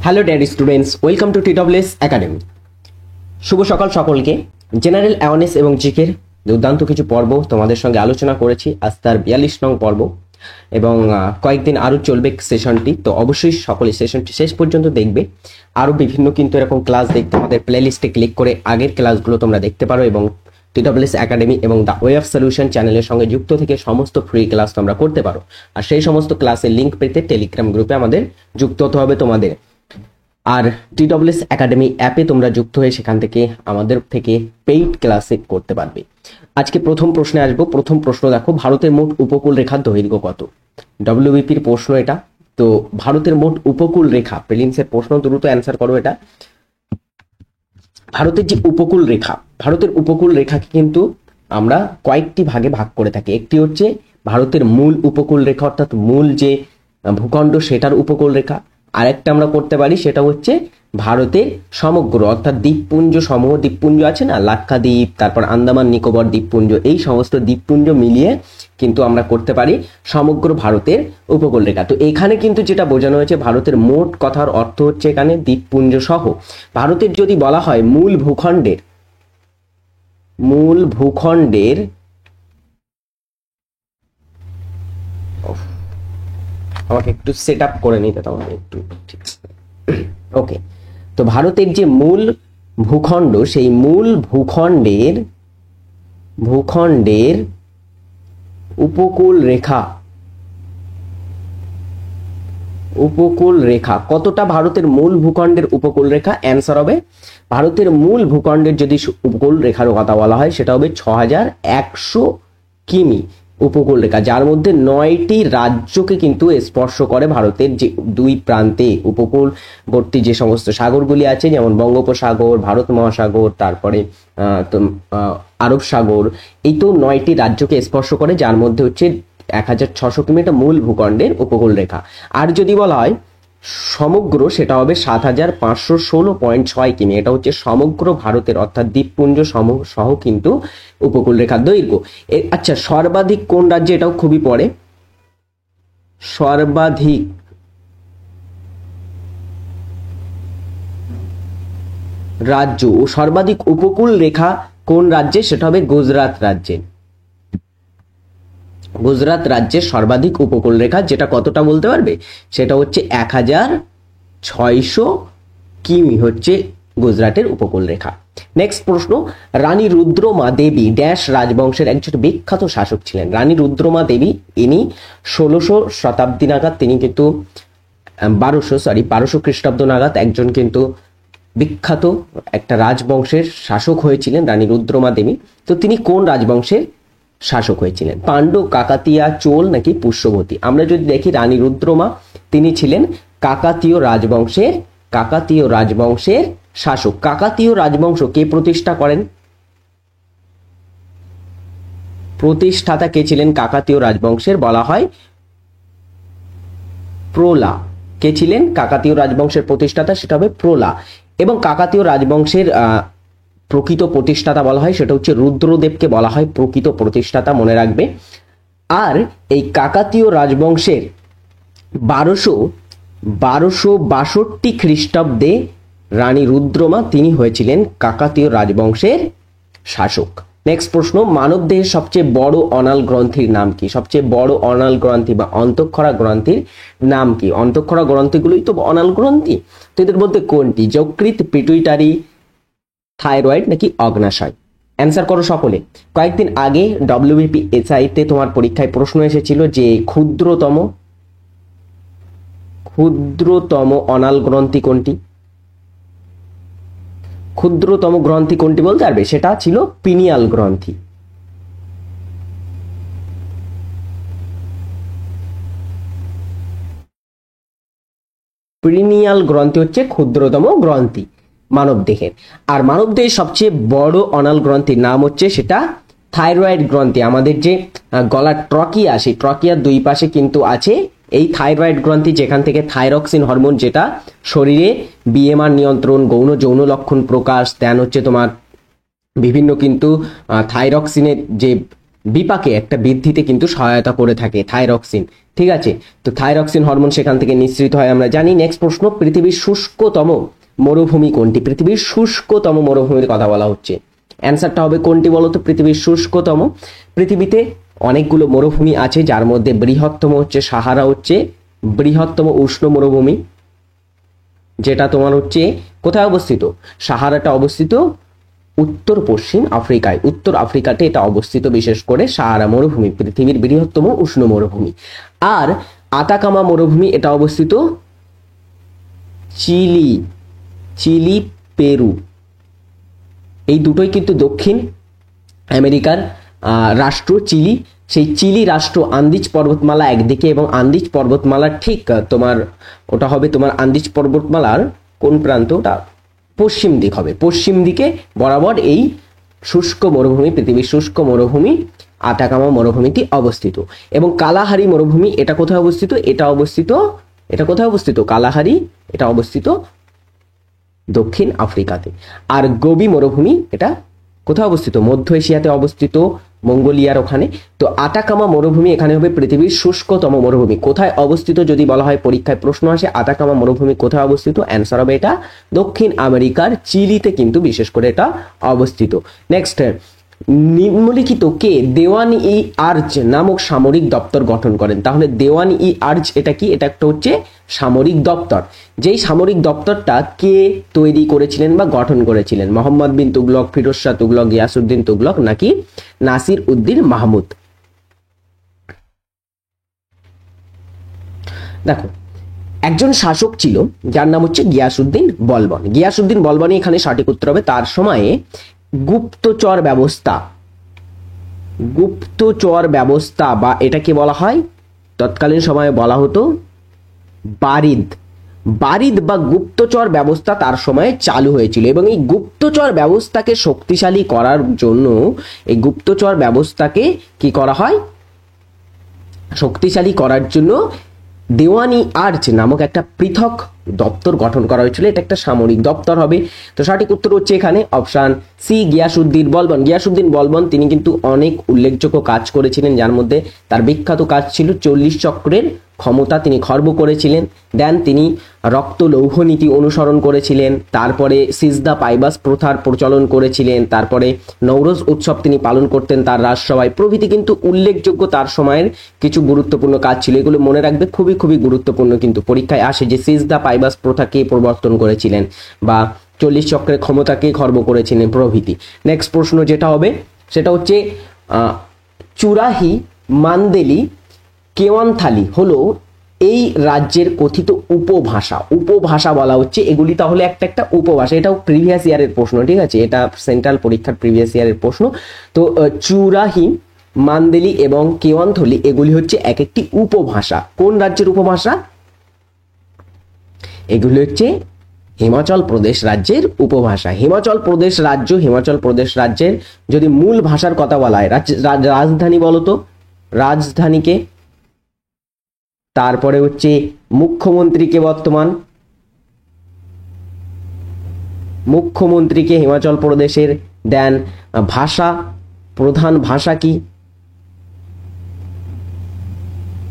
Hello dear students, welcome to TWS academy. শুভ সকাল সকলকে। জেনারেল অ্যাওয়ারনেস এবং জিকের দুর্দান্ত কিছু পর্ব তোমাদের সঙ্গে আলোচনা করেছি। আজ তার 42 নং পর্ব এবং কয়েকদিন আরও চলবে সেশনটি। তো অবশ্যই সকলে সেশনটি শেষ পর্যন্ত দেখবে। আরও বিভিন্ন কিন্তু এরকম ক্লাস দেখতে আমাদের প্লেলিস্টে ক্লিক করে আগের ক্লাসগুলো তোমরা দেখতে পারো এবং TWS একাডেমি এবং দ্য ওয়ে অফ সলিউশন চ্যানেলের সঙ্গে যুক্ত থেকে সমস্ত ফ্রি ক্লাস তোমরা করতে পারো। আর সেই সমস্ত ক্লাসের লিঙ্ক পেতে টেলিগ্রাম গ্রুপে আমাদের যুক্ত হতে হবে তোমাদের। আর TWS একাডেমি অ্যাপে তোমরা যুক্ত হয়ে সেখান থেকে আমাদের থেকে পেইড ক্লাসে করতে পারবে। আজকে প্রথম প্রশ্নে আসবো। প্রথম প্রশ্ন দেখো, ভারতের মোট উপকূল রেখার দৈর্ঘ্য কত? WBPর প্রশ্ন এটা। তো ভারতের মোট উপকূল রেখা, প্রিলিমসের প্রশ্ন, দ্রুত অ্যান্সার করো এটা। ভারতের যে উপকূল রেখা, ভারতের উপকূল রেখাকে কিন্তু আমরা কয়েকটি ভাগে ভাগ করে থাকি। একটি হচ্ছে ভারতের মূল উপকূল রেখা, অর্থাৎ মূল যে ভূখণ্ড সেটার উপকূল রেখা। আরেকটা আমরা করতে পারি, সেটা হচ্ছে ভারতের সমগ্র, অর্থাৎ দ্বীপপুঞ্জ সমূহ, দ্বীপপুঞ্জ আছে না, লাক্ষাদ্বীপ, তারপর আন্দামান নিকোবর দ্বীপপুঞ্জ, এই সমস্ত দ্বীপপুঞ্জ মিলিয়ে কিন্তু আমরা করতে পারি সমগ্র ভারতের উপকূল রেখা। তো এখানে কিন্তু যেটা বোঝানো হয়েছে, ভারতের মোট কথার অর্থ হচ্ছে এখানে দ্বীপপুঞ্জ সহ ভারতের যদি বলা হয় মূল ভূখণ্ডের আমাকে একটু সেট আপ করে নিতে দাও একটু, ঠিক আছে? ওকে, তো ভারতের যে মূল ভূখণ্ড, সেই মূল ভূখণ্ডের উপকূল রেখা কতটা? ভারতের মূল ভূখণ্ডের উপকূল রেখা অ্যান্সার হবে, ভারতের মূল ভূখণ্ডের যদি উপকূল রেখার কথা বলা হয় সেটা হবে 6100 কিমি উপকূল রেখা, যার মধ্যে 9টি রাজ্যকে কিন্তু স্পর্শ করে। ভারতের যে দুই প্রান্তে উপকূলবর্তী যে সমস্ত সাগরগুলি আছে, যেমন বঙ্গোপসাগর, ভারত মহাসাগর, তারপরে আরব সাগর, এই তো 9টি রাজ্যকে স্পর্শ করে, যার মধ্যে হচ্ছে 1600 কিমি এটা মূল ভূখণ্ডের উপকূল রেখা। আর যদি বলা হয় সমগ্র, সেটা হবে 7516.6 কিমি। এটা হচ্ছে সমগ্র ভারতের, অর্থাৎ দ্বীপপুঞ্জ সহ কিন্তু উপকূল রেখার দৈর্ঘ্য। আচ্ছা, সর্বাধিক কোন রাজ্যে? এটাও খুবই পড়ে। সর্বাধিক রাজ্য ও সর্বাধিক উপকূল রেখা কোন রাজ্যে? সেটা হবে গুজরাট রাজ্যে। গুজরাট রাজ্যের সর্বাধিক উপকূল রেখা, যেটা কতটা বলতে পারবে? সেটা হচ্ছে 1600 কিমি হচ্ছে গুজরাটের উপকূল রেখা। নেক্সট প্রশ্ন, রানী রুদ্রমা দেবী ড্যাশ রাজবংশের একজন বিখ্যাত শাসক ছিলেন। রানী রুদ্রমা দেবী, ইনি 1600 শতাব্দী নাগাদ, তিনি কিন্তু 1200 খ্রিস্টাব্দ নাগাদ একজন কিন্তু বিখ্যাত একটা রাজবংশের শাসক হয়েছিলেন রানী রুদ্রমা দেবী। তো তিনি কোন রাজবংশের শাসক হয়েছিলেন? পাণ্ড্য, কাকাতিয়া, চোল নাকি পুষ্যবতী? আমরা যদি দেখি রানী রুদ্রমা, তিনি ছিলেন কাকাতীয় রাজবংশের শাসক। কাকাতীয় রাজবংশ কে প্রতিষ্ঠা করেন? প্রতিষ্ঠাতা কে ছিলেন কাকাতীয় রাজবংশের? বলা হয় প্রলা। কে ছিলেন কাকাতীয় রাজবংশের প্রতিষ্ঠাতা? সেটা হবে প্রলা। এবং কাকাতীয় রাজবংশের প্রকৃত প্রতিষ্ঠাতা বলা হয়, সেটা হচ্ছে রুদ্রদেবকে বলা হয় প্রকৃত প্রতিষ্ঠাতা, মনে রাখবে। আর এই কাকাতীয় রাজবংশের 1262 খ্রিস্টাব্দে রানী রুদ্রমা, তিনি হয়েছিলেন কাকাতীয় রাজবংশের শাসক। নেক্সট প্রশ্ন, মানব দেহের সবচেয়ে বড় অনাল গ্রন্থির নাম কি? সবচেয়ে বড় অনাল গ্রন্থি বা অন্তঃক্ষরা গ্রন্থির নাম কি? অন্তঃক্ষরা গ্রন্থিগুলোই তো অনাল গ্রন্থি। তো এদের মধ্যে কোনটি? যকৃৎ, পিটুইটারি, থাইরয়েড নাকি অগ্নাশয়? অ্যান্সার করো সকলে। কয়েকদিন আগে WBPSI তে তোমার পরীক্ষায় প্রশ্ন এসেছিল যে ক্ষুদ্রতম অনাল গ্রন্থি কোনটি? ক্ষুদ্রতম গ্রন্থি কোনটি বলতে পারবে? সেটা ছিল পিনিয়াল গ্রন্থি। পিনিয়াল গ্রন্থি হচ্ছে ক্ষুদ্রতম গ্রন্থি মানব দেহের। আর মানব দেহের সবচেয়ে বড় অনাল গ্রন্থির নাম হচ্ছে সেটা থাইরয়েড গ্রন্থি। আমাদের যে গলার ট্রকিয়া, সেই ট্রকিয়ার দুই পাশে কিন্তু আছে এই থাইরয়েড গ্রন্থি, যেখান থেকে থাইরক্সিন হরমোন, যেটা শরীরে BMR নিয়ন্ত্রণ, গৌণ যৌন লক্ষণ প্রকাশ, দেন হচ্ছে তোমার বিভিন্ন কিন্তু থাইরক্সিনের যে বিপাকে একটা বৃদ্ধিতে কিন্তু সহায়তা করে থাকে থাইরক্সিন। ঠিক আছে, তো থাইরক্সিন হরমোন সেখান থেকে নিঃসৃত হয় আমরা জানি। নেক্সট প্রশ্ন, পৃথিবীর শুষ্কতম মরুভূমি কোনটি? পৃথিবীর শুষ্কতম মরুভূমির কথা বলা হচ্ছে। অ্যান্সারটা হবে কোনটি বলো তো? পৃথিবীর শুষ্কতম। পৃথিবীতে অনেকগুলো মরুভূমি আছে, যার মধ্যে বৃহত্তম হচ্ছে সাহারা, হচ্ছে বৃহত্তম উষ্ণ মরুভূমি, যেটা তোমার হচ্ছে কোথায় অবস্থিত? সাহারাটা অবস্থিত উত্তর পশ্চিম আফ্রিকায়, উত্তর আফ্রিকাতে এটা অবস্থিত। বিশেষ করে সাহারা মরুভূমি পৃথিবীর বৃহত্তম উষ্ণ মরুভূমি। আর আতাকামা মরুভূমি এটা অবস্থিত চিলি পেরু, এই দুটোই কিন্তু দক্ষিণ আমেরিকার রাষ্ট্র চিলি। সেই চিলি রাষ্ট্র আন্দিজ পর্বতমালা একদিকে, এবং আন্দিজ পর্বতমালার ঠিক তোমার ওটা হবে তোমার আন্দিজ পর্বতমালার কোন প্রান্ত? ওটা পশ্চিম দিক হবে, পশ্চিম দিকে বরাবর এই শুষ্ক মরুভূমি, পৃথিবীর শুষ্ক মরুভূমি আতাকামা মরুভূমিটি অবস্থিত। এবং কালাহারি মরুভূমি এটা কোথায় অবস্থিত? এটা কোথায় অবস্থিত? কালাহারি এটা অবস্থিত দক্ষিণ আফ্রিকাতে। আর গোবি মরুভূমি এটা কোথায় অবস্থিত? মধ্য এশিয়াতে অবস্থিত, মঙ্গোলিয়ার ওখানে। তো আতাকামা মরুভূমি এখানে হবে পৃথিবীর শুষ্কতম মরুভূমি। কোথায় অবস্থিত যদি বলা হয়, পরীক্ষায় প্রশ্ন আসে আতাকামা মরুভূমি কোথায় অবস্থিত, অ্যান্সার হবে এটা দক্ষিণ আমেরিকার চিলিতে কিন্তু বিশেষ করে এটা অবস্থিত। নেক্সট, নিম্নলিখিত কে দেওয়ান ই আর্জ নামক সামরিক দপ্তর গঠন করেন? তাহলে দেওয়ান ই আর্জ এটা কি? এটা একটা হচ্ছে সামরিক দপ্তর। যেই সামরিক দপ্তরটা কে তৈরি করেছিলেন বা গঠন করেছিলেন? মোহাম্মদ বিন তুগলক, ফিরোজ শাহ তুগলক, গিয়াসউদ্দিন তুগলক নাকি নাসির উদ্দিন মাহমুদ? দেখো, একজন শাসক ছিল যার নাম হচ্ছে গিয়াসউদ্দিন বলবন। গিয়াসউদ্দিন বলবনই এখানে সঠিক উত্তর হবে। তার সময়ে গুপ্তচর ব্যবস্থা বা এটাকে বলা হয়, তৎকালীন সময়ে বলা হতো বারিদ বা গুপ্তচর ব্যবস্থা তার সময়ে চালু হয়েছিল। এবং এই গুপ্তচর ব্যবস্থাকে শক্তিশালী করার জন্য এই গুপ্তচর ব্যবস্থাকে কি করা হয়? শক্তিশালী করার জন্য দেওয়ানি আর্চ নামক একটা পৃথক দপ্তর গঠন করা হয়েছিল। এটা একটা সামরিক দপ্তর হবে। তো সঠিক উত্তর হচ্ছে এখানে অপশন সি, গিয়াসউদ্দিন বলবন। গিয়াসউদ্দিন বলবন তিনি কিন্তু অনেক উল্লেখযোগ্য কাজ করেছিলেন, যার মধ্যে তার বিখ্যাত কাজ ছিল 40 চক্রের ক্ষমতা তিনি খর্ব করেছিলেন। দেন তিনি রক্ত লৌহ নীতি অনুসরণ করেছিলেন। তারপরে সিজদা পাইবাস প্রথার প্রচলন করেছিলেন। তারপরে নওরোজ উৎসব তিনি পালন করতেন তার রাজসভায়, প্রভৃতি কিন্তু উল্লেখযোগ্য তার সময়ের কিছু গুরুত্বপূর্ণ কাজ ছিল। এগুলো মনে রাখবে, খুবই খুবই গুরুত্বপূর্ণ। কিন্তু পরীক্ষায় আসে যে সিজদা পাইবাস প্রথাকে প্রবর্তন করেছিলেন বা 40 চক্রের ক্ষমতাকে খর্ব করেছিলেন প্রভৃতি। নেক্সট প্রশ্ন যেটা হবে সেটা হচ্ছে চুরাহি, মান্দেলি, কেওয়ানথালি হলো এই রাজ্যের কথিত উপভাষা বলা হচ্ছে। এগুলি তাহলে একটা একটা উপভাষা। এটাও প্রিভিয়াস ইয়ারের প্রশ্ন, ঠিক আছে, এটা সেন্ট্রাল পরীক্ষার প্রিভিয়াস ইয়ারের প্রশ্ন। তো চুরাহি, মান্দেলি এবং কেওয়ানথলি এগুলি হচ্ছে এক একটি উপভাষা। কোন রাজ্যের উপভাষা? এগুলি হচ্ছে হিমাচল প্রদেশ রাজ্যের উপভাষা। হিমাচল প্রদেশ রাজ্যের যদি মূল ভাষার কথা বলা হয়, রাজধানী বলতো, রাজধানীকে, তারপরে হচ্ছে মুখ্যমন্ত্রীকে, বর্তমান মুখ্যমন্ত্রীকে হিমাচল প্রদেশের। দেন ভাষা, প্রধান ভাষা কি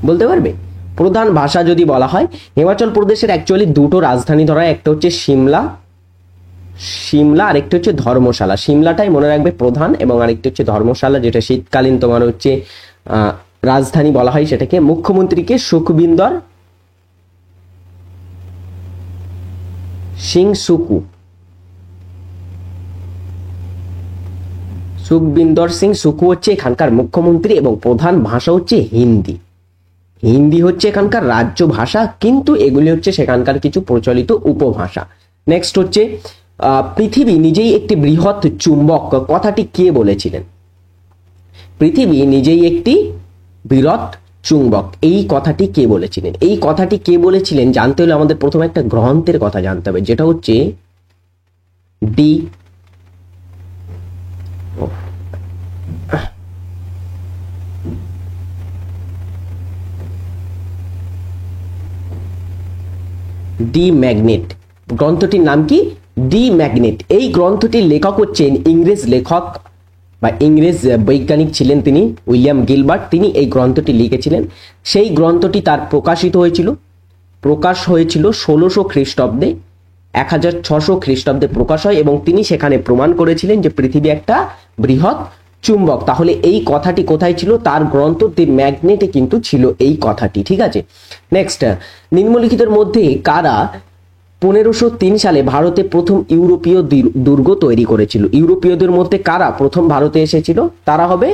বলতে পারবে? প্রধান ভাষা যদি বলা হয়, হিমাচল প্রদেশের অ্যাকচুয়ালি দুটো রাজধানী ধরা হয়, একটা হচ্ছে সিমলা আর একটা হচ্ছে ধর্মশালা। সিমলাটাই মনে রাখবে প্রধান, এবং আরেকটা হচ্ছে ধর্মশালা, যেটা শীতকালীন তোমার হচ্ছে রাজধানী বলা হয় সেটাকে। মুখ্যমন্ত্রীকে সুখবিন্দর সিং সুকু হচ্ছে এখানকার মুখ্যমন্ত্রী, এবং প্রধান ভাষা হচ্ছে হিন্দি হচ্ছে এখানকার রাজ্য ভাষা, কিন্তু এগুলি হচ্ছে সেখানকার কিছু প্রচলিত উপভাষা। নেক্সট হচ্ছে পৃথিবী নিজেই একটি বৃহৎ চুম্বক, কথাটি কে বলেছিলেন? পৃথিবী নিজেই একটি বৃহৎ চুম্বক, এই কথাটি কে বলেছিলেন? এই কথাটি কে বলেছিলেন জানতে হলে আমাদের প্রথমে একটা গ্রন্থের কথা জানতে হবে, যেটা হচ্ছে ডি ম্যাগনেট। গ্রন্থটির নাম কি? D magnet. এই গ্রন্থটির লেখক হচ্ছেন ইংরেজ লেখক বা ইংরেজ বৈজ্ঞানিক ছিলেন তিনি উইলিয়াম গিলবার্ট, তিনি এই গ্রন্থটি লিখেছিলেন। সেই গ্রন্থটি তার প্রকাশ হয়েছিল 1600 খ্রিস্টাব্দে, 1600 খ্রিস্টাব্দে প্রকাশ হয় এবং তিনি সেখানে প্রমাণ করেছিলেন যে পৃথিবী একটা বৃহৎ চুম্বক। তাহলে এই কথাটি কোথায় ছিল? তার গ্রন্থ দি ম্যাগনেটে কিন্তু ছিল এই কথাটি, ঠিক আছে। নেক্সট, নিম্নলিখিতের মধ্যে কারা 1503 সালে ভারতে প্রথম ইউরোপীয় দুর্গ তৈরি করেছিল? ইউরোপীয়দের মধ্যে কারা প্রথম ভারতে এসেছিল? তারা হবে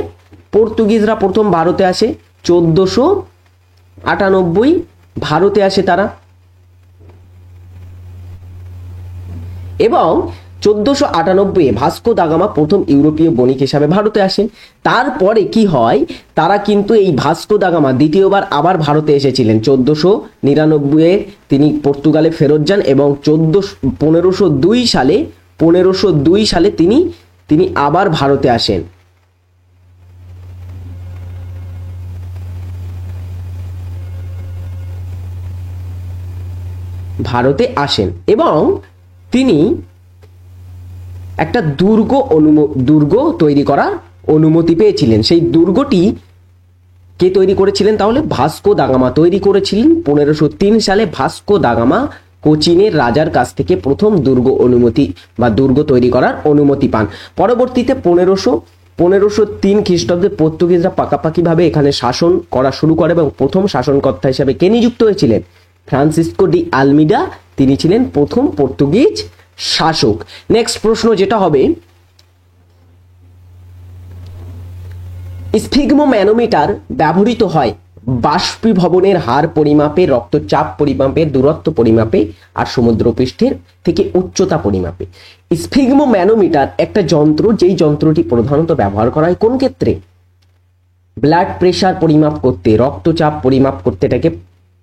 পর্তুগিজরা প্রথম ভারতে আসে, 1498 ভারতে আসে তারা, এবং 1498 ভাস্কো দা গামা প্রথম ইউরোপীয় বণিক হিসাবে ভারতে আসেন। তারপরে কি হয়, তারা কিন্তু এই ভাস্কো দা গামা দ্বিতীয়বার আবার ভারতে এসেছিলেন 1499 তিনি পর্তুগালে ফেরত যান এবং 1502 সালে তিনি আবার ভারতে আসেন। এবং তিনি একটা দুর্গ তৈরি করার অনুমতি পেয়েছিলেন। সেই দুর্গটি কে তৈরি করেছিলেন? তাহলে ভাস্কো দা গামা তৈরি করেছিলেন 1503 সালে। ভাস্কো দা গামা কোচিনের রাজার কাছ থেকে প্রথম দুর্গ তৈরি করার অনুমতি পান। পরবর্তীতে 1503 খ্রিস্টাব্দে পর্তুগিজরা পাকাপাকিভাবে এখানে শাসন করা শুরু করে এবং প্রথম শাসনকর্তা হিসাবে কে নিযুক্ত হয়েছিলেন? ফ্রান্সিসকো ডি আলমিডা, তিনি ছিলেন প্রথম পর্তুগিজ শাসক। নেক্সট প্রশ্ন যেটা হবে, স্ফিগমোম্যানোমিটার ব্যবহৃত হয় বাষ্পীভবনের হার পরিমাপে, রক্তচাপ পরিমাপে, দূরত্ব পরিমাপে আর সমুদ্রপৃষ্ঠের থেকে উচ্চতা পরিমাপে। স্ফিগমোম্যানোমিটার একটা যন্ত্র, যেই যন্ত্রটি প্রধানত ব্যবহার করা হয় কোন ক্ষেত্রে? ব্লাড প্রেশার পরিমাপ করতে, রক্তচাপ পরিমাপ করতে এটাকে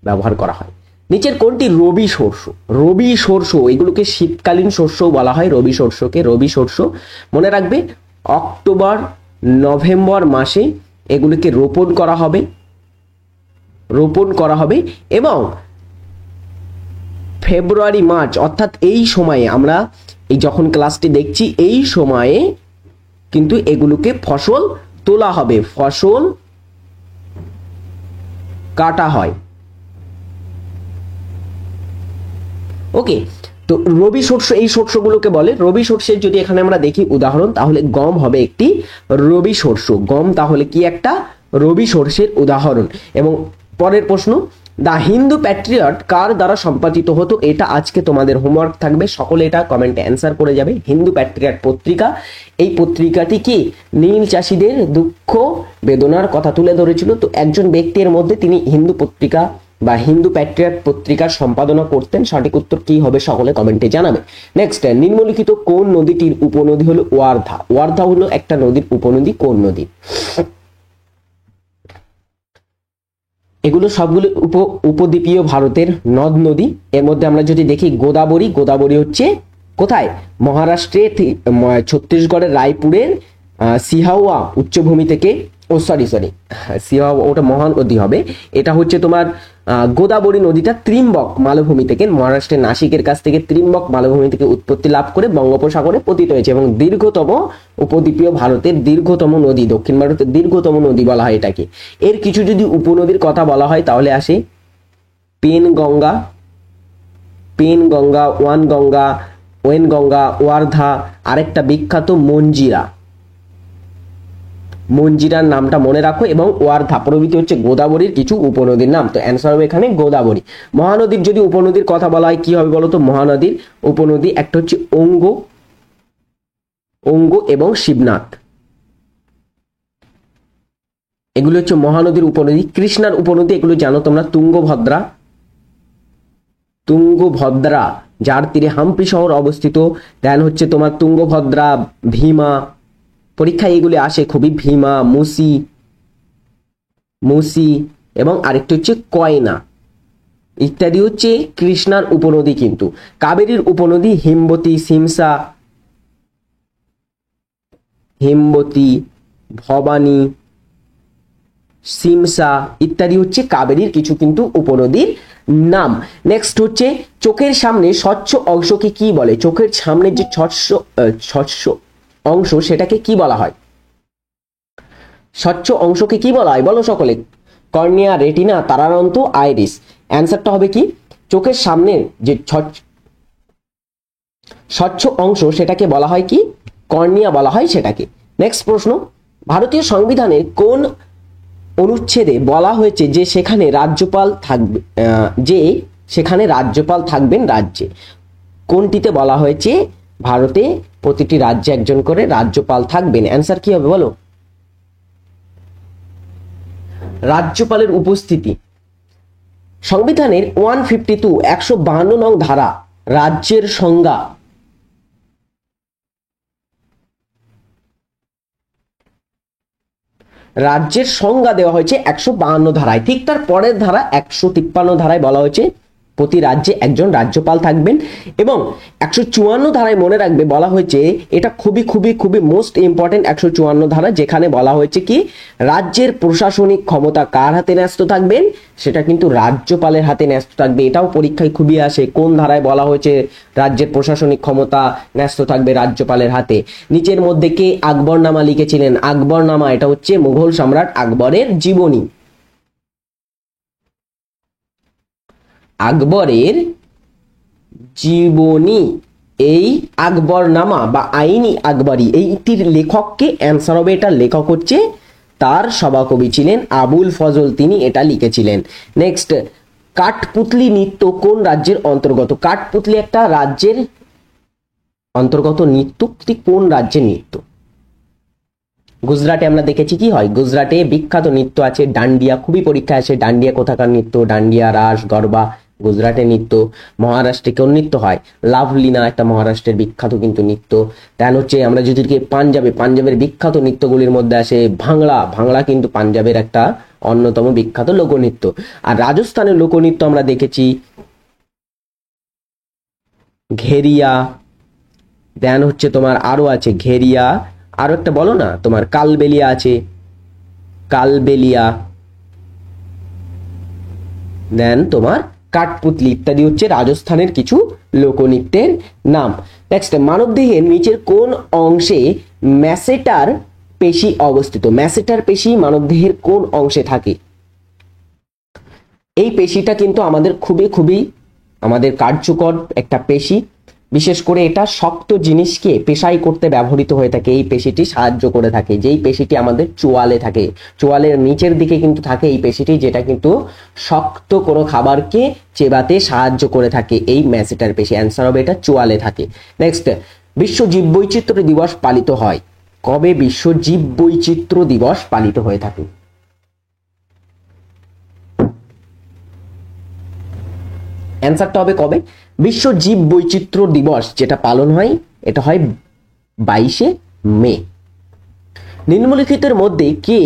ব্যবহার করা হয়। নিচের কোনটি রবি শস্য? এগুলোকে শীতকালীন শস্য বলা হয়। রবি শস্য মনে রাখবে, অক্টোবর নভেম্বর মাসে এগুলোকে রোপণ করা হবে এবং ফেব্রুয়ারি মার্চ অর্থাৎ এই সময়ে, আমরা এই যখন ক্লাসটি দেখছি এই সময়ে কিন্তু এগুলোকে ফসল তোলা হবে, ফসল কাটা হয়। ওকে, তো রবি শস্য এই শস্যগুলোকে বলে। রবি শস্যের যদি এখানে আমরা দেখি উদাহরণ, তাহলে গম হবে একটি রবি শস্য। গম তাহলে কি একটা রবি শস্যের উদাহরণ। এবং পরের প্রশ্ন, দ্য হিন্দু প্যাট্রিয়ট কার দ্বারা সম্পাদিত হতো? এটা আজকে তোমাদের হোমওয়ার্ক থাকবে, সকলে এটা কমেন্টে অ্যান্সার করে যাবে। হিন্দু প্যাট্রিয়ট পত্রিকা, এই পত্রিকাটি কি নীল চাষীদের দুঃখ বেদনার কথা তুলে ধরেছিল। তো একজন ব্যক্তির মধ্যে তিনি হিন্দু পত্রিকা বা হিন্দু প্যাট্রিয়ট পত্রিকার সম্পাদনা করতেন। সঠিক উত্তর কি হবে সকলে কমেন্টে জানাবে। নেক্সট, নিম্নলিখিত কোন নদীটির উপনদী হলো ওয়ার্ধা? ওয়ার্ধা হলো একটা নদীর উপনদী। কোন নদী? এগুলো সবগুলো উপদ্বীপীয় ভারতের নদ নদী। এর মধ্যে আমরা যদি দেখি গোদাবরী হচ্ছে কোথায়? মহারাষ্ট্রে, ছত্তিশগড়ের রায়পুরের সিহাওয়া উচ্চভূমি থেকে, সিহাওয়া ওটা মহানদী হবে। এটা হচ্ছে তোমার গোদাবরী নদীটা ত্রিম্বক মালভূমি থেকে, মহারাষ্ট্রের নাসিকের কাছ থেকে ত্রিম্বক মালভূমি থেকে উৎপত্তি লাভ করে বঙ্গোপসাগরে পতিত হয়েছে এবং দীর্ঘতম উপদ্বীপীয় ভারতের দীর্ঘতম নদী, দক্ষিণ ভারতের দীর্ঘতম নদী বলা হয় এটাকে। এর কিছু যদি উপনদীর কথা বলা হয় তাহলে আসে পেনগঙ্গা, ওয়েনগঙ্গা, ওয়ার্ধা, আরেকটা বিখ্যাত মঞ্জিরার নামটা মনে রাখো, এবং ওয়ার্ধা প্রভৃতি হচ্ছে গোদাবরীর কিছু উপনদীর নাম। তো অ্যান্সার হবে এখানে গোদাবরী। মহানদীর যদি উপনদীর কথা বলা হয় কি হবে বলো তো? মহানদীর উপনদী একটা হচ্ছে অঙ্গ এবং শিবনাথ, এগুলো হচ্ছে মহানদীর উপনদী। কৃষ্ণার উপনদী এগুলো জানো তোমরা, তুঙ্গভদ্রা যার তীরে হাম্পি শহর অবস্থিত। দেন হচ্ছে তোমার তুঙ্গভদ্রা, ভীমা, পরীক্ষায় এগুলি আসে খুবই, ভীমা, মুসি এবং আরেকটি হচ্ছে কয়না ইত্যাদি হচ্ছে কৃষ্ণার উপনদী। কিন্তু কাবেরীর উপনদী হিমবতী, ভবানী, সিমসা ইত্যাদি হচ্ছে কাবেরীর কিছু কিন্তু উপনদীর নাম। নেক্সট হচ্ছে চোখের সামনে স্বচ্ছ অংশকে কি বলে? চোখের সামনে যে স্বচ্ছ অংশ সেটাকে কি বলা হয়? স্বচ্ছ অংশকে কি বলা হয় বলো সকলে? কর্নিয়া, রেটিনা, তারাতন্ত্র, আইরিস। অ্যান্সারটা হবে কি? চোখের সামনে যে স্বচ্ছ অংশ সেটাকে বলা হয় কি? কর্নিয়া বলা হয় সেটাকে। নেক্সট প্রশ্ন, ভারতীয় সংবিধানের কোন অনুচ্ছেদে বলা হয়েছে যে সেখানে রাজ্যপাল থাকবেন রাজ্যে? কোনটিতে বলা হয়েছে ভারতে প্রতিটি রাজ্যে একজন করে রাজ্যপাল থাকবেন? অ্যান্সার কি হবে বলো? রাজ্যপালের উপস্থিতি। সংবিধানের 152 নং ধারা রাজ্যের সংজ্ঞা দেওয়া হয়েছে 152 ধারায়। ঠিক তার পরের ধারা 153 ধারায় বলা হয়েছে প্রতি রাজ্যে একজন রাজ্যপাল থাকবেন। এবং 154 ধারায় মনে রাখবে বলা হয়েছে, এটা খুবই খুবই খুবই মোস্ট ইম্পর্টেন্ট 154 ধারা, যেখানে বলা হয়েছে কি রাজ্যের প্রশাসনিক ক্ষমতা কার হাতে ন্যস্ত থাকবেন? সেটা কিন্তু রাজ্যপালের হাতে ন্যস্ত থাকবে। এটাও পরীক্ষায় খুবই আসে, কোন ধারায় বলা হয়েছে রাজ্যের প্রশাসনিক ক্ষমতা ন্যস্ত থাকবে রাজ্যপালের হাতে। নিচের মধ্যে কে আকবরনামা লিখেছিলেন? আকবরনামা এটা হচ্ছে মুঘল সম্রাট আকবরের জীবনী। আকবরের জীবনী, এই আকবরনামা বা আইনি আকবরী এইটির লেখককে? অ্যান্সার হবে এটা লেখক হচ্ছে তার সভাকবি ছিলেন আবুল ফজল, তিনি এটা লিখেছিলেন। নেক্সট, কাঠপুতলি নৃত্য কোন রাজ্যের অন্তর্গত? কাঠপুতলি একটা রাজ্যের অন্তর্গত নৃত্য, কোন রাজ্যের নৃত্য? গুজরাটে আমরা দেখেছি কি হয়, গুজরাটে বিখ্যাত নৃত্য আছে ডান্ডিয়া, খুবই পরীক্ষায় আসে ডান্ডিয়া কোথাকার নৃত্য, ডান্ডিয়া, রাস, গরবা গুজরাটের নৃত্য। মহারাষ্ট্রে কোন নৃত্য হয়? লাভলিনা একটা মহারাষ্ট্রের বিখ্যাত কিন্তু নৃত্য। দেন হচ্ছে আমরা যদি পাঞ্জাবের বিখ্যাত নৃত্যগুলির মধ্যে আসে ভাংলা, ভাংলা কিন্তু পাঞ্জাবের একটা অন্যতম বিখ্যাত লোকনৃত্য। আর রাজস্থানের লোকনৃত্য আমরা দেখেছি ঘেরিয়া, দেন হচ্ছে তোমার আরো আছে ঘেরিয়া, আরো একটা বলো না, তোমার কালবেলিয়া আছে, কালবেলিয়া, দেন তোমার কাঠপুতলি ইত্যাদি হচ্ছে রাজস্থানের কিছু লোকনৃত্যের নাম। নেক্সট, মানবদেহের নিচের কোন অংশে ম্যাসেটার পেশি অবস্থিত? ম্যাসেটার পেশি মানবদেহের কোন অংশে থাকে? এই পেশিটা কিন্তু আমাদের খুবই খুবই আমাদের কার্যকর একটা পেশি, বিশেষ করে এটা শক্ত জিনিসকে পেশাই করতে ব্যবহৃত হয়ে থাকে। এই পেশিটি সাহায্য করে থাকে, যেই পেশিটি আমাদের চোয়ালে থাকে, চোয়ালের নিচের দিকে কিন্তু থাকে এই পেশিটি, যেটা কিন্তু শক্ত কোনো খাবারকে চেবাতে সাহায্য করে থাকে, এই ম্যাসেটার পেশি। অ্যান্সার হবে এটা চোয়ালে থাকে। নেক্সট, বিশ্ব জীববৈচিত্র্য দিবস পালিত হয় কবে? বিশ্ব জীববৈচিত্র্য দিবস পালিত হয়ে থাকে? অ্যান্সারটা হবে কবে? বিশ্ব জীববৈচিত্র্য দিবস যেটা পালন হয় এটা হয় 22শে মে। নিম্নলিখিতের মধ্যে কে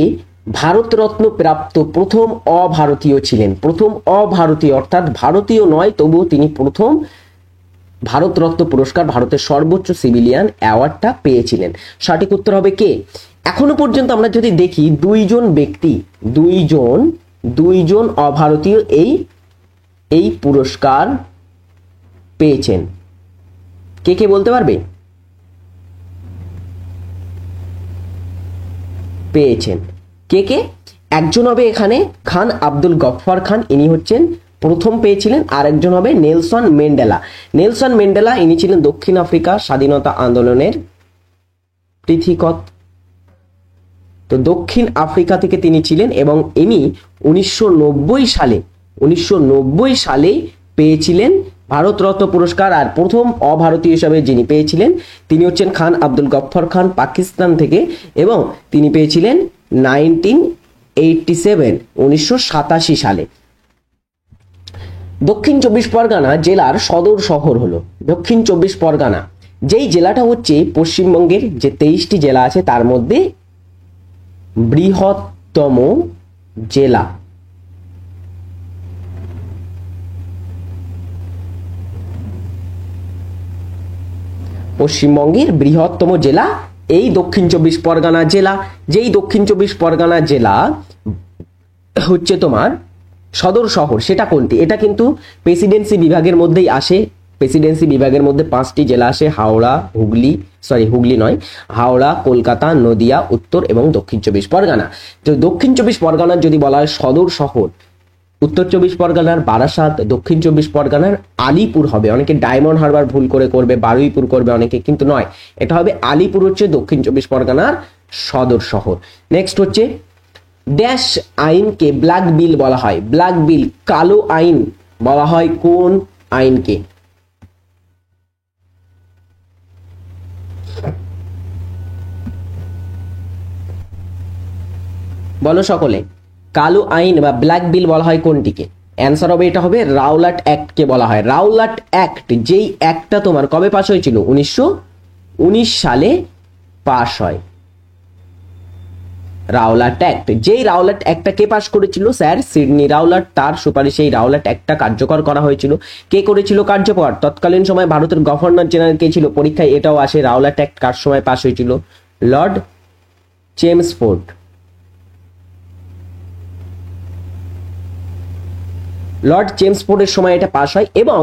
ভারতরত্ন প্রাপ্ত প্রথম অভারতীয় ছিলেন? প্রথম অভারতীয় অর্থাৎ ভারতীয় নয়, তবুও তিনি প্রথম ভারতরত্ন পুরস্কার, ভারতের সর্বোচ্চ সিভিলিয়ান অ্যাওয়ার্ডটা পেয়েছিলেন। সঠিক উত্তর হবে কে? এখনো পর্যন্ত আমরা যদি দেখি দুইজন ব্যক্তি, দুইজন অভারতীয় এই পুরস্কার পেয়েছেন। কে কে বলতে পারবে? পেয়েছেন কে কে? একজন হবে এখানে খান আব্দুল গফফার খান, ইনি হচ্ছেন প্রথম পেয়েছিলেন। আর একজন হবে নেলসন ম্যান্ডেলা। নেলসন ম্যান্ডেলা ইনি ছিলেন দক্ষিণ আফ্রিকা স্বাধীনতা আন্দোলনের পৃথিকত, তো দক্ষিণ আফ্রিকা থেকে তিনি ছিলেন এবং ইনি 1990 সালে পেয়েছিলেন ভারতরত্ন পুরস্কার। আর প্রথম অভারতীয় হিসাবে যিনি পেয়েছিলেন তিনি হচ্ছেন খান আব্দুল গফফার খান, পাকিস্তান থেকে, এবং তিনি পেয়েছিলেন 1987 সালে। দক্ষিণ চব্বিশ পরগনা জেলার সদর শহর হলো, দক্ষিণ চব্বিশ পরগনা যেই জেলাটা হচ্ছে পশ্চিমবঙ্গের যে 23টি জেলা আছে তার মধ্যে বৃহত্তম জেলা। পশ্চিমবঙ্গের বৃহত্তম জেলা এই দক্ষিণ চব্বিশ পরগনা জেলা। যেই দক্ষিণ চব্বিশ পরগনা জেলা হচ্ছে তোমার সদর শহর, সেটা কোনটি? এটা কিন্তু প্রেসিডেন্সি বিভাগের মধ্যেই আসে, প্রেসিডেন্সি বিভাগের মধ্যে 5টি জেলা আসে, হুগলি নয়, হাওড়া, কলকাতা, নদিয়া, উত্তর এবং দক্ষিণ 24 পরগনা। তো দক্ষিণ 24 পরগনার যদি বলা হয় সদর শহর, উত্তর 24 পরগনার বারাসাত, দক্ষিণ 24 পরগনার আলিপুর হবে। অনেকে ডায়মন্ড হারবার ভুল করে করবে, বারুইপুর করবে অনেকে, কিন্তু নয়, এটা হবে আলিপুর হচ্ছে দক্ষিণ 24 পরগনার সদর শহর। নেক্সট হচ্ছে ড্যাশ আইনকে ব্ল্যাক বিল বলা হয়। ব্ল্যাক বিল, কালো আইন বলা হয় কোন আইনকে? বলো সকলে, কালো আইন বা ব্ল্যাক বিল বলা হয় কোনটিকে? অ্যান্সার হবে, এটা হবে রাওলাট অ্যাক্টকে বলা হয়। রাওলাট অ্যাক্ট, যেই অ্যাক্টটা তোমার কবে পাস হয়েছিল? 1919 সালে পাস হয় রাওলাট অ্যাক্ট। যেই রাওলাট অ্যাক্টটা কে পাস করেছিল? Sir Sidney Rowlatt. তার সুপারিশে এই রাওলাট অ্যাক্টটা কার্যকর করা হয়েছিল। কে করেছিল কার্যকর? তৎকালীন সময় ভারতের গভর্নর জেনারেল কে ছিল? পরীক্ষায় এটাও আসে। রাওলাট অ্যাক্ট কার সময় পাস হয়েছিল? Lord Chelmsford. লর্ড চেমসফোর্ডের সময় এটা পাস হয়। এবং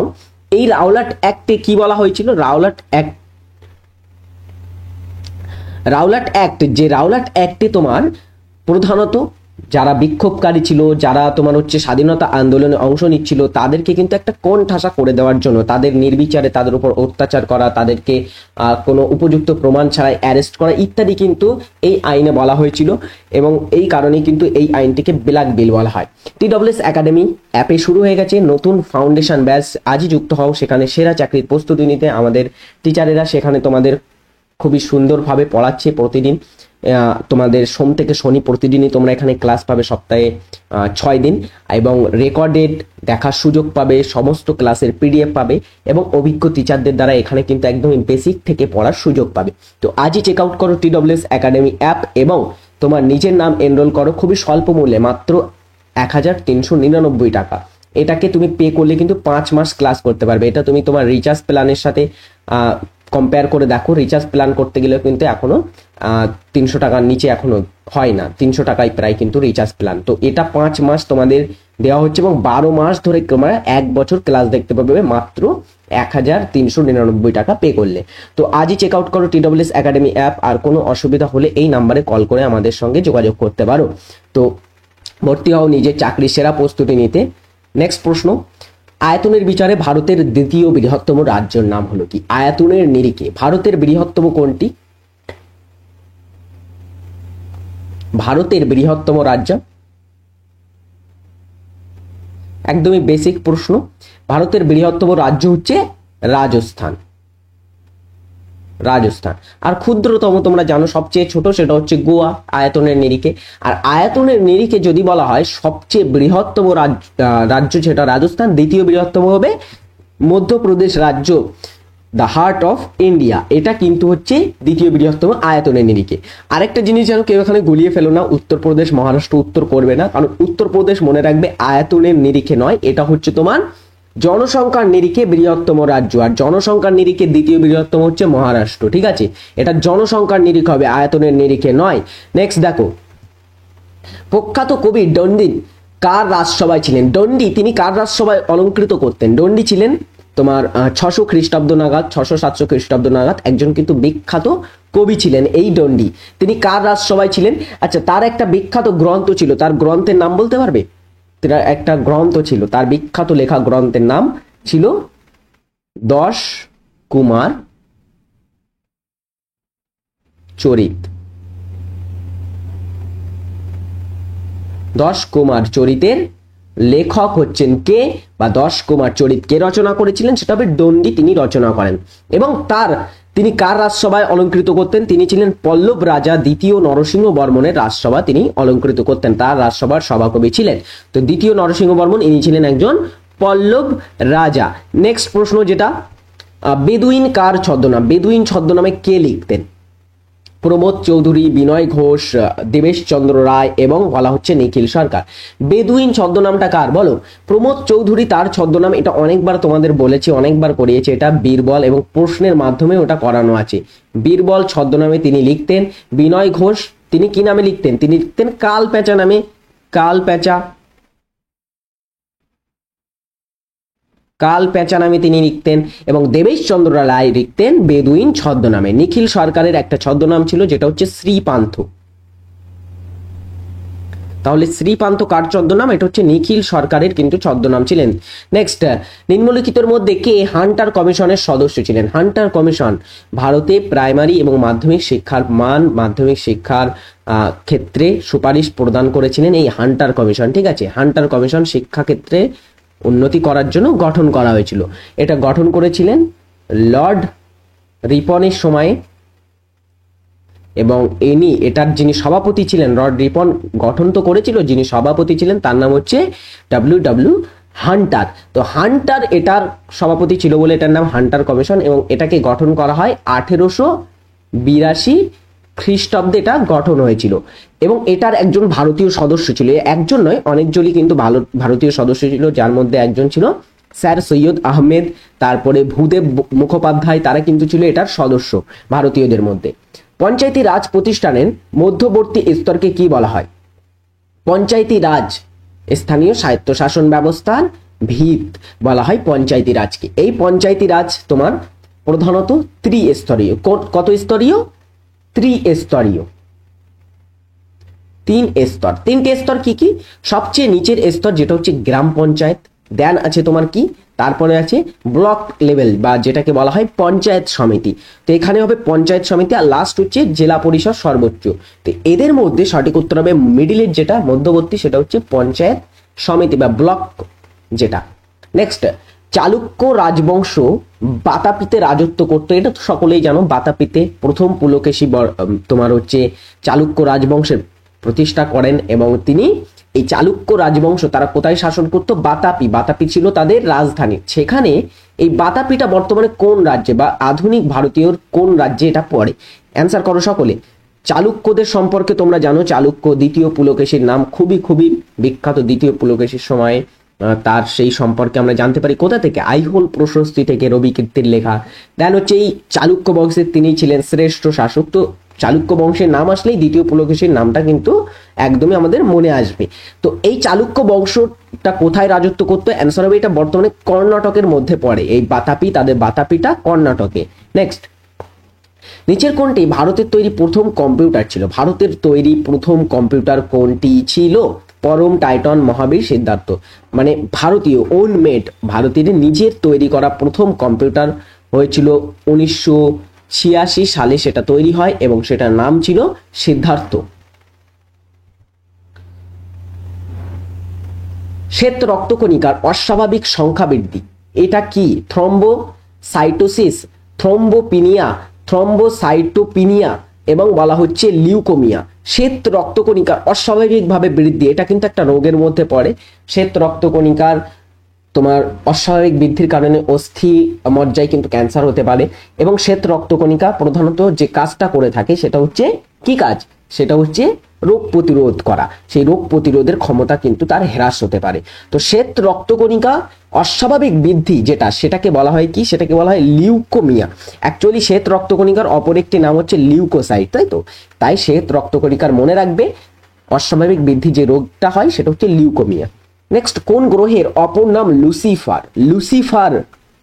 এই রাওলাট অ্যাক্টে কি বলা হয়েছিল? রাওলাট অ্যাক্ট, যে রাওলাট অ্যাক্টে তোমার প্রধানত যারা বিক্ষোভকারী ছিল, যারা তোমার হচ্ছে স্বাধীনতা আন্দোলনে অংশ নিচ্ছিল, তাদেরকে কিন্তু একটা কোণঠাসা করে দেওয়ার জন্য, তাদের নির্বিচারে তাদের উপর অত্যাচার করা, তাদেরকে কোনো উপযুক্ত প্রমাণ ছাড়াই অ্যারেস্ট করা ইত্যাদি কিন্তু এই আইনে বলা হয়েছিল। এবং এই কারণেই কিন্তু এই আইনটিকে ব্ল্যাক বিল বলা হয়। TWS একাডেমি অ্যাপে শুরু হয়ে গেছে নতুন ফাউন্ডেশন ব্যাচ। আজই যুক্ত হও, সেখানে সেরা চাকরির প্রস্তুতি নিতে আমাদের টিচারেরা সেখানে তোমাদের খুবই সুন্দরভাবে পড়াচ্ছে প্রতিদিন। তোমাদের সোম থেকে শনি প্রতিদিনই তোমরা এখানে ক্লাস পাবে, সপ্তাহে 6 দিন, এবং রেকর্ডেড দেখার সুযোগ পাবে, সমস্ত ক্লাসের PDF পাবে, এবং অভিজ্ঞ টিচারদের দ্বারা এখানে কিন্তু একদমই বেসিক থেকে পড়ার সুযোগ পাবে। তো আজই চেক আউট করো TWS একাডেমি অ্যাপ এবং তোমার নিজের নাম এনরোল করো খুবই স্বল্প মূল্যে, মাত্র 1399 টাকা। এটাকে তুমি পে করলে কিন্তু 5 মাস ক্লাস করতে পারবে। এটা তুমি তোমার রিচার্জ প্ল্যানের সাথে কম্পেয়ার করে দেখো। রিচার্জ প্ল্যান করতে গেলেও কিন্তু এখনো 300 টাকার নিচে এখনো হয় না, 300 টাকায় প্রায় কিন্তু রিচার্জ প্ল্যান। তো এটা 5 মাস তোমাদের দেওয়া হচ্ছে এবং 12 মাস ধরে তোমরা 1 বছর ক্লাস দেখতে পাবে মাত্র 1399 টাকা পে করলে। তো আজই চেক আউট করো TWS একাডেমি অ্যাপ। আর কোনো অসুবিধা হলে এই নাম্বারে কল করে আমাদের সঙ্গে যোগাযোগ করতে পারো। তো ভর্তি হও নিজের চাকরির সেরা প্রস্তুতি নিতে। নেক্সট প্রশ্ন, আয়তনের বিচারে ভারতের দ্বিতীয় বৃহত্তম রাজ্যের নাম হলো কি? আয়তনের নিরিখে ভারতের বৃহত্তম কোনটি? ভারতের বৃহত্তম রাজ্য, একদমই বেসিক প্রশ্ন। ভারতের বৃহত্তম রাজ্য হচ্ছে রাজস্থান। আর ক্ষুদ্রতম তোমরা জানো সবচেয়ে ছোট, সেটা হচ্ছে গোয়া আয়তনের নিরিখে। আর আয়তনের নিরিখে যদি বলা হয় সবচেয়ে বৃহত্তম রাজ্য যেটা রাজস্থান, দ্বিতীয় বৃহত্তম হবে মধ্যপ্রদেশ রাজ্য, দ্য হার্ট অফ ইন্ডিয়া। এটা কিন্তু হচ্ছে দ্বিতীয় বৃহত্তম আয়তনের নিরিখে। আরেকটা জিনিস যেন কেউ এখানে গুলিয়ে ফেলো না, উত্তরপ্রদেশ মহারাষ্ট্র উত্তর করবে না, কারণ উত্তরপ্রদেশ মনে রাখবে আয়তনের নিরিখে নয়, এটা হচ্ছে তোমার জনসংখ্যার নিরিখে বৃহত্তম রাজ্য। আর জনসংখ্যার নিরিখে দ্বিতীয় বৃহত্তম হচ্ছে মহারাষ্ট্র। ঠিক আছে, এটা জনসংখ্যার নিরিখ হবে, আয়তনের নিরিখে নয়। নেক্সট দেখো, প্রখ্যাত কবি দণ্ডি কার রাজসভায় ছিলেন? দণ্ডি তিনি কার রাজসভায় অলঙ্কৃত করতেন? দণ্ডি ছিলেন তোমার 600 খ্রিস্টাব্দ নাগাদ, 600-700 খ্রিস্টাব্দ নাগাদ একজন কিন্তু বিখ্যাত কবি ছিলেন এই দণ্ডি। তিনি কার রাজসভায় ছিলেন? আচ্ছা, তার একটা বিখ্যাত গ্রন্থ ছিল, তার গ্রন্থের নাম বলতে পারবে? তার একটা গ্রন্থ ছিল, তার বিখ্যাত লেখা গ্রন্থের নাম ছিল 10 কুমার চরিত। 10 কুমার চরিতের লেখক হচ্ছেন কে, বা 10 কুমার চরিত কে রচনা করেছিলেন? সেটা হবে দণ্ডি, তিনি রচনা করেন। এবং তিনি কার রাজসভায় অলঙ্কৃত করতেন? তিনি ছিলেন পল্লব রাজা দ্বিতীয় নরসিংহ বর্মনের রাজসভা তিনি অলঙ্কৃত করতেন, তার রাজসভার সভাকবি ছিলেন। তো দ্বিতীয় নরসিংহ বর্মন ইনি ছিলেন একজন পল্লব রাজা। নেক্সট প্রশ্ন যেটা, বেদুইন কার ছদ্মনাম? বেদুইন ছদ্মনামে কে লিখতেন? প্রমোদ চৌধুরী, বিনয় ঘোষ, দেবেশ চন্দ্র রায় এবং বলা হচ্ছে নিখিল সরকার। বেদুইন ছদ্মনামটা কার বলো? প্রমোদ চৌধুরী তার ছদ্মনাম, এটা অনেকবার তোমাদের বলেছি, অনেকবার করিয়েছে এটা বীরবল, এবং প্রশ্নের মাধ্যমে ওটা করানো আছে। বীরবল ছদ্মনামে তিনি লিখতেন। বিনয় ঘোষ তিনি কি নামে লিখতেন? তিনি লিখতেন কাল পেঁচা নামে। কাল পেঁচা, কাল পেঁচা নামে তিনি লিখতেন এবং দেবেশচন্দ্র রায় লিখতেন বেদুইন ছদ্মনামে। নিখিল সরকারের একটা ছদ্মনাম ছিল যেটা হচ্ছে শ্রীপান্থ। তাহলে শ্রীপান্থ কার ছদ্মনাম? এটা হচ্ছে নিখিল সরকারের কিন্তু ছদ্মনাম ছিলেন। নেক্সট, নিম্নলিখিতের মধ্যে কে হান্টার কমিশনের সদস্য ছিলেন? হান্টার কমিশন ভারতে প্রাইমারি এবং মাধ্যমিক শিক্ষার মান, মাধ্যমিক শিক্ষার ক্ষেত্রে সুপারিশ প্রদান করেছিলেন এই হান্টার কমিশন। ঠিক আছে, হান্টার কমিশন শিক্ষা ক্ষেত্রে উন্নতি করার জন্য গঠন করা হয়েছিল। এটা গঠন করেছিলেন লর্ড রিপনের সময়ে এবং এটার যিনি সভাপতি ছিলেন, লর্ড রিপন গঠন তো করেছিল, যিনি সভাপতি ছিলেন তার নাম হচ্ছে ডব্লিউ হান্টার। তো হান্টার এটার সভাপতি ছিল বলে এটার নাম হান্টার কমিশন এবং এটাকে গঠন করা হয় 1882 খ্রিস্টাব্দে এটা গঠন হয়েছিল এবং এটার একজন ভারতীয় সদস্য ছিল, একজন নয় অনেকজনই কিন্তু ভারতীয় সদস্য ছিল, যার মধ্যে একজন ছিল স্যার সৈয়দ আহমেদ, তারপরে ভূদেব মুখোপাধ্যায়, তারা কিন্তু ছিল এটার সদস্য ভারতীয়দের মধ্যে। পঞ্চায়েতি রাজ প্রতিষ্ঠানের মধ্যবর্তী স্তরকে কি বলা হয়? পঞ্চায়েতি রাজ স্থানীয় স্বায়ত্তশাসন ব্যবস্থার ভিত বলা হয় পঞ্চায়েতি রাজকে। এই পঞ্চায়েতি রাজ তোমার প্রধানত ত্রিস্তরীয়। কত স্তরীয়? ত্রিস্তরীয়, 3 স্তর। 3টে স্তর কি কি? সবচেয়ে নিচের স্তর যেটা হচ্ছে গ্রাম পঞ্চায়েত, দেন আছে তোমার কি, তারপরে আছে ব্লক লেভেল বা যেটাকে বলা হয় পঞ্চায়েত সমিতি। তো এখানে হবে পঞ্চায়েত সমিতি আর লাস্ট হচ্ছে জেলা পরিষদ সর্বোচ্চ। তো এদের মধ্যে সঠিক উত্তর হবে মিডিলের যেটা মধ্যবর্তী, সেটা হচ্ছে পঞ্চায়েত সমিতি বা ব্লক যেটা। নেক্সট, চালুক্য রাজবংশ বাতাপিতে রাজত্ব করতো, এটা তো সকলেই জানো। বাতাপিতে প্রথম পুলকেশী তোমার হচ্ছে চালুক্য রাজবংশের প্রতিষ্ঠা করেন এবং তিনি এই চালুক্য রাজবংশ তারা কোথায় শাসন করতো? বাতাপি। বাতাপি ছিল তাদের রাজধানী। সেখানে এই বাতাপিটা বর্তমানে কোন রাজ্যে বা আধুনিক ভারতীয়র কোন রাজ্যে এটা পড়ে? অ্যান্সার করো সকলে। চালুক্যদের সম্পর্কে তোমরা জানো, চালুক্য দ্বিতীয় পুলকেশীর নাম, খুবই খুবই বিখ্যাত। দ্বিতীয় পুলকেশীর সময়ে তার সেই সম্পর্কে আমরা জানতে পারি কোথা থেকে? আইহোল প্রশস্তি থেকে, রবি কীর্তির লেখা। দেন হচ্ছে এই চালুক্য বংশের তিনি ছিলেন শ্রেষ্ঠ শাসক। তো চালুক্য বংশের নাম আসলেই দ্বিতীয় পুলকেশীর নামটা কিন্তু একদমই আমাদের মনে আসবে। তো এই চালুক্য বংশটা কোথায় রাজত্ব করতো? অ্যান্সার হবে এটা বর্তমানে কর্ণাটকের মধ্যে পড়ে। এই বাতাপি, তাদের বাতাপিটা কর্ণাটকে। নেক্সট, নিচের কোনটি ভারতের তৈরি প্রথম কম্পিউটার ছিল? ভারতের তৈরি প্রথম কম্পিউটার কোনটি ছিল? পরম, টাইটন, মহাবীর, সিদ্ধার্থ। মানে ভারতীয় ওন মেড, ভারতের নিজের তৈরি করা প্রথম কম্পিউটার হয়েছিল 1986 সালে সেটা তৈরি হয় এবং সেটার নাম ছিল সিদ্ধার্থ। শ্বেত রক্তকণিকার অস্বাভাবিক সংখ্যা বৃদ্ধি, এটা কি? থ্রম্বোসাইটোসিস, থ্রম্বোপিনিয়া, থ্রম্বোসাইটোপিনিয়া এবং বলা হচ্ছে লিউকোমিয়া। শ্বেত রক্তকণিকার অস্বাভাবিকভাবে বৃদ্ধি, এটা কিন্তু একটা রোগের মধ্যে পড়ে। শ্বেত রক্তকণিকার তোমার অস্বাভাবিক বৃদ্ধির কারণে অস্থি মজ্জায় কিন্তু ক্যান্সার হতে পারে এবং শ্বেত রক্তকণিকা প্রধানত যে কাজটা করে থাকে সেটা হচ্ছে কি কাজ? সেটা হচ্ছে রোগ প্রতিরোধ করা। সেই রোগ প্রতিরোধের ক্ষমতা কিন্তু তার হ্রাস হতে পারে। তো শ্বেত রক্তকণিকা অস্বাভাবিক বৃদ্ধি যেটা, সেটাকে বলা হয় কি? সেটাকে বলা হয় লিউকোমিয়া। অ্যাকচুয়ালি শ্বেত রক্তকণিকার অপর একটি নাম হচ্ছে লিউকোসাইট, তাই তো? তাই শ্বেত রক্তকণিকার মনে রাখবে অস্বাভাবিক বৃদ্ধি যে রোগটা হয় সেটা হচ্ছে লিউকোমিয়া। নেক্সট, কোন গ্রহের অপর নাম লুসিফার?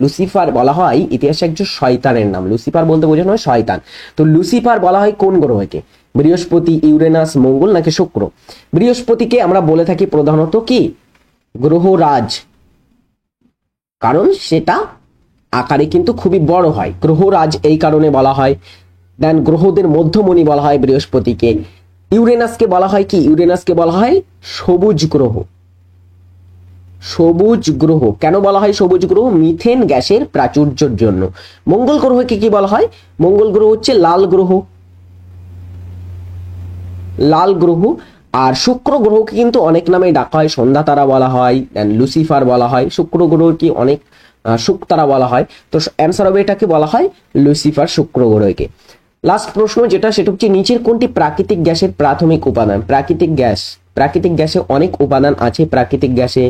লুসিফার বলা হয় ইতিহাসে একজন শয়তানের নাম। লুসিফার বলতে বোঝানো হয় শয়তান। তো লুসিফার বলা হয় কোন গ্রহকে? বৃহস্পতি, ইউরেনাস, মঙ্গল নাকি শুক্র? বৃহস্পতিকে আমরা বলে থাকি প্রধানত কি গ্রহরাজ, কারণ সেটা আকারে কিন্তু খুবই বড় হয়। গ্রহরাজ এই কারণে বলা হয়। দেন গ্রহদের মধ্যমণি বলা হয় বৃহস্পতিকে। ইউরেনাসকে বলা হয় কি? ইউরেনাসকে বলা হয় সবুজ গ্রহ। সবুজ গ্রহ কেন বলা হয় সবুজ গ্রহ? মিথেন গ্যাসের প্রাচুর্যের জন্য। মঙ্গল গ্রহকে কি বলা হয়? মঙ্গল গ্রহ হচ্ছে লাল গ্রহ, লাল গ্রহ। আর শুক্র গ্রহকে কিন্তু অনেক নামে ডাকা হয়, সন্ধ্যা তারা বলা হয়, লুসিফার বলা হয়। শুক্র গ্রহ কি অনেক শুকতারা বলা হয়। তো অ্যান্সার হবে এটাকে বলা হয় লুসিফার, শুক্র গ্রহকে। লাস্ট প্রশ্ন যেটা, সেটা হচ্ছে নিচের কোনটি প্রাকৃতিক গ্যাসের প্রাথমিক উপাদান? প্রাকৃতিক গ্যাসে অনেক উপাদান আছে। প্রাকৃতিক গ্যাসে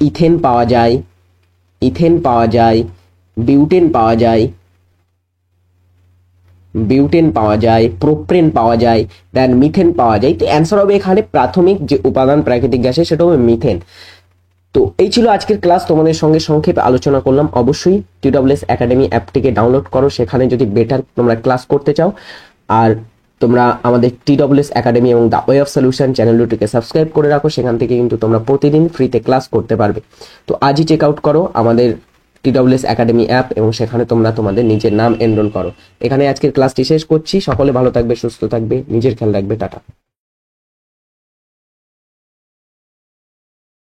ইথেন পাওয়া যায়, বিউটেন পাওয়া যায়, প্রোপেন পাওয়া যায়, দেন মিথেন পাওয়া যায়। তো অ্যান্সার হবে এখানে প্রাথমিক যে উপাদান প্রাকৃতিক গ্যাসে সেটা হবে মিথেন। তো তো এই ছিল আজকের ক্লাস, তোমাদের সঙ্গে সংক্ষেপে আলোচনা করলাম। অবশ্যই টিডব্লিউএস একাডেমি অ্যাপটিকে ডাউনলোড করো, সেখানে যদি বেটার তোমরা ক্লাস করতে চাও। আর তোমরা আমাদের টিডব্লিউএস একাডেমি এবং the way of solution channel দুটিকে সাবস্ক্রাইব করে রাখো, সেখান থেকে কিন্তু তোমরা প্রতিদিন ফ্রিতে ক্লাস করতে পারবে। তো আজই চেক আউট করো আমাদের টিডব্লিউএস একাডেমি অ্যাপ এবং সেখানে তোমরা তোমাদের নিজের নাম এনরোল করো। এখানে আজকের ক্লাসটি শেষ করছি। সকলে ভালো থাকবে, সুস্থ থাকবে, নিজের খেয়াল রাখবে। টাটা।